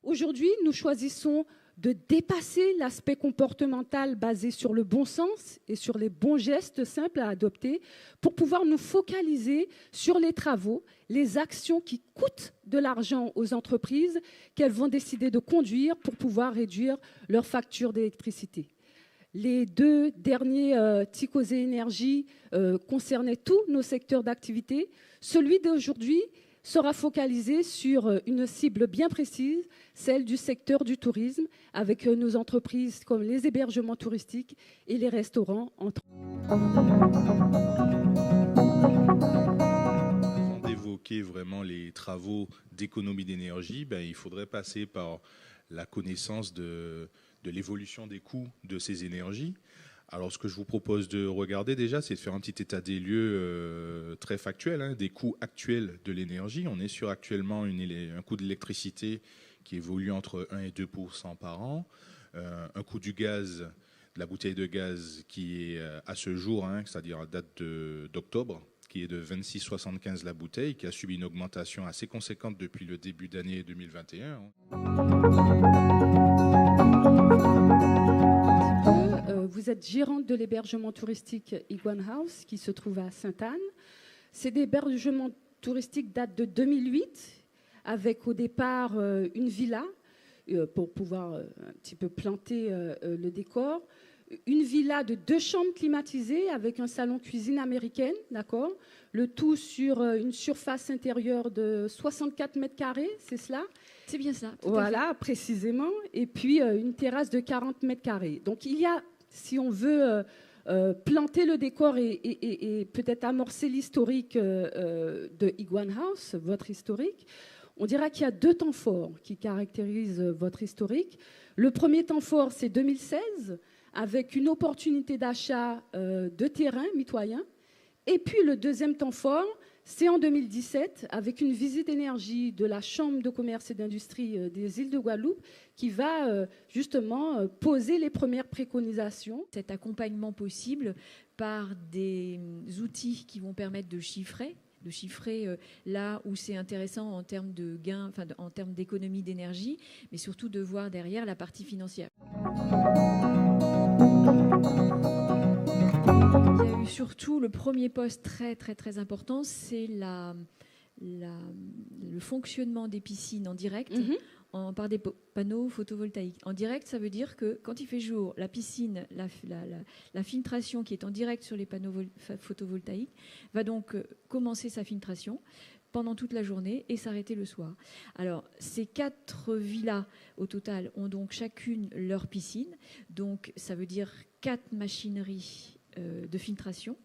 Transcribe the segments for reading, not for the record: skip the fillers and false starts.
Aujourd'hui, nous choisissons de dépasser l'aspect comportemental basé sur le bon sens et sur les bons gestes simples à adopter pour pouvoir nous focaliser sur les travaux, les actions qui coûtent de l'argent aux entreprises qu'elles vont décider de conduire pour pouvoir réduire leur facture d'électricité. Les deux derniers Ticosé Énergie concernaient tous nos secteurs d'activité. Celui d'aujourd'hui sera focalisé sur une cible bien précise, celle du secteur du tourisme, avec nos entreprises comme les hébergements touristiques et les restaurants, entre autres. Avant d'évoquer vraiment les travaux d'économie d'énergie, il faudrait passer par la connaissance de l'évolution des coûts de ces énergies. Alors, ce que je vous propose de regarder déjà, c'est de faire un petit état des lieux très factuel, des coûts actuels de l'énergie. On est sur actuellement un coût de l'électricité qui évolue entre 1 et 2% par an. Un coût du gaz, de la bouteille de gaz qui est à ce jour, c'est-à-dire à date d'octobre, qui est de 26,75 la bouteille, qui a subi une augmentation assez conséquente depuis le début d'année 2021. Vous êtes gérante de l'hébergement touristique Iguan House qui se trouve à Sainte-Anne. Cet hébergement touristique date de 2008 avec au départ une villa pour pouvoir un petit peu planter le décor. Une villa de 2 chambres climatisées avec un salon cuisine américaine, d'accord. Le tout sur une surface intérieure de 64 mètres carrés, c'est cela? C'est bien ça. Voilà, précisément. Et puis une terrasse de 40 mètres carrés. Donc il y a, si on veut planter le décor et peut-être amorcer l'historique de Iguan House, votre historique, on dira qu'il y a 2 temps forts qui caractérisent votre historique. Le premier temps fort, c'est 2016, avec une opportunité d'achat de terrain mitoyen. Et puis le deuxième temps fort, c'est en 2017, avec une visite énergie de la Chambre de commerce et d'industrie des îles de Guadeloupe, qui va justement poser les premières préconisations. Cet accompagnement possible par des outils qui vont permettre de chiffrer là où c'est intéressant en termes de gains, en termes d'économie d'énergie, mais surtout de voir derrière la partie financière. Il y a eu surtout le premier poste très très très important, c'est le fonctionnement des piscines en direct. Par des panneaux photovoltaïques. En direct, ça veut dire que quand il fait jour, la piscine, la filtration qui est en direct sur les panneaux photovoltaïques va donc commencer sa filtration pendant toute la journée et s'arrêter le soir. Alors, ces 4 villas au total ont donc chacune leur piscine. Donc, ça veut dire 4 machineries de filtration.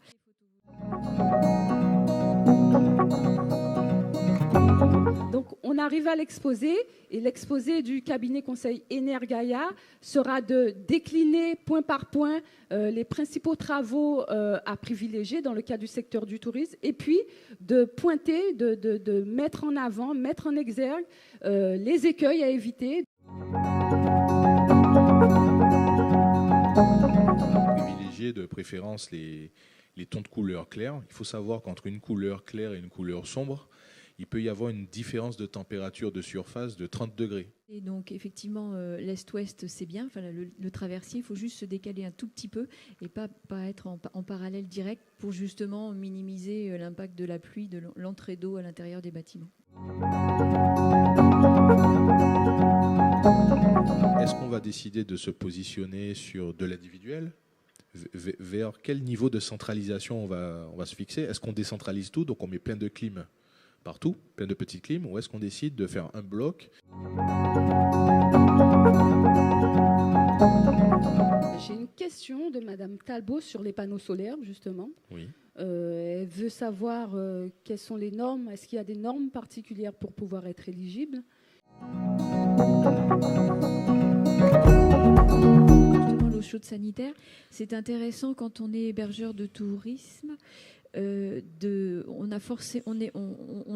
Donc, on arrive à l'exposé, et l'exposé du cabinet conseil Energaia sera de décliner point par point les principaux travaux à privilégier dans le cas du secteur du tourisme, et puis de pointer, de mettre en avant, mettre en exergue les écueils à éviter. Privilégier de préférence les tons de couleur clairs. Il faut savoir qu'entre une couleur claire et une couleur sombre, il peut y avoir une différence de température de surface de 30 degrés. Et donc, effectivement, l'est-ouest, c'est bien. Le traversier, il faut juste se décaler un tout petit peu et pas être en parallèle direct pour justement minimiser l'impact de la pluie, de l'entrée d'eau à l'intérieur des bâtiments. Est-ce qu'on va décider de se positionner sur de l'individuel ? Vers quel niveau de centralisation on va se fixer ? Est-ce qu'on décentralise tout, donc on met plein de clim partout, plein de petites clims, ou est-ce qu'on décide de faire un bloc ? J'ai une question de Madame Talbot sur les panneaux solaires, justement. Oui. Elle veut savoir quelles sont les normes. Est-ce qu'il y a des normes particulières pour pouvoir être éligible ? chaude sanitaire. C'est intéressant quand on est hébergeur de tourisme. On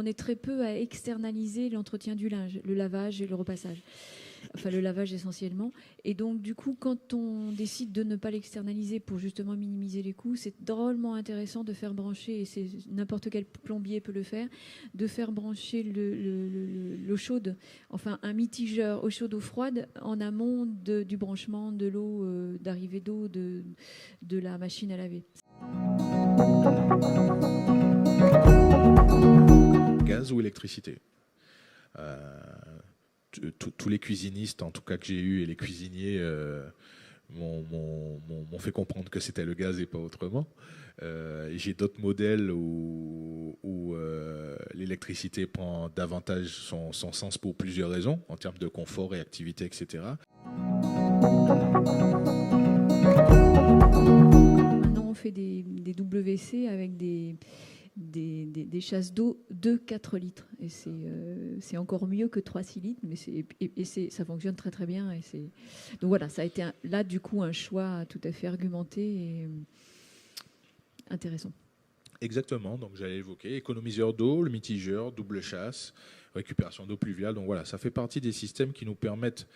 est très peu à externaliser l'entretien du linge, le lavage et le repassage. Enfin, le lavage essentiellement. Et donc, du coup, quand on décide de ne pas l'externaliser pour justement minimiser les coûts, c'est drôlement intéressant de faire brancher, et n'importe quel plombier peut le faire, de faire brancher l'eau chaude, enfin un mitigeur eau chaude, eau froide, en amont du branchement de l'eau, d'arrivée d'eau de la machine à laver. Gaz ou électricité. Tous les cuisinistes, en tout cas que j'ai eu, et les cuisiniers m'ont fait comprendre que c'était le gaz et pas autrement. J'ai d'autres modèles où l'électricité prend davantage son sens pour plusieurs raisons, en termes de confort, réactivité, etc. Maintenant, on fait des WC avec des chasses d'eau de 4 litres. Et c'est encore mieux que 3-6 litres, mais ça fonctionne très très bien. Donc voilà, ça a été là du coup un choix tout à fait argumenté et intéressant. Exactement, donc j'allais évoquer économiseur d'eau, le mitigeur, double chasse, récupération d'eau pluviale. Donc voilà, ça fait partie des systèmes qui nous permettent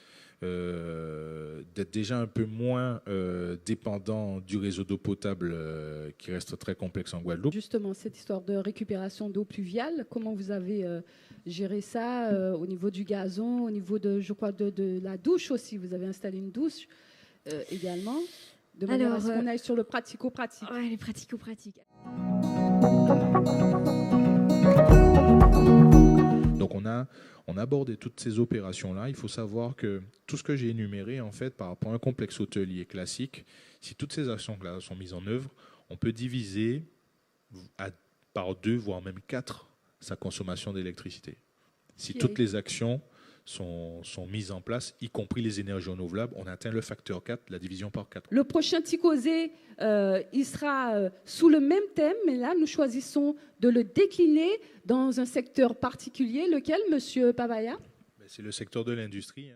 d'être déjà un peu moins dépendant du réseau d'eau potable qui reste très complexe en Guadeloupe. Justement, cette histoire de récupération d'eau pluviale, comment vous avez géré ça au niveau du gazon, au niveau de la douche aussi? Vous avez installé une douche également, de manière à ce qu'on aille sur le pratico-pratique. Oui, les pratico-pratiques. Donc on a abordé toutes ces opérations-là. Il faut savoir que tout ce que j'ai énuméré, en fait, par rapport à un complexe hôtelier classique, si toutes ces actions-là sont mises en œuvre, on peut diviser par 2, voire même 4, sa consommation d'électricité. Si toutes les actions sont mises en place, y compris les énergies renouvelables, on atteint le facteur 4, la division par 4. Le prochain Ticosé, il sera sous le même thème, mais là, nous choisissons de le décliner dans un secteur particulier. Lequel, Monsieur Pavaya? C'est le secteur de l'industrie.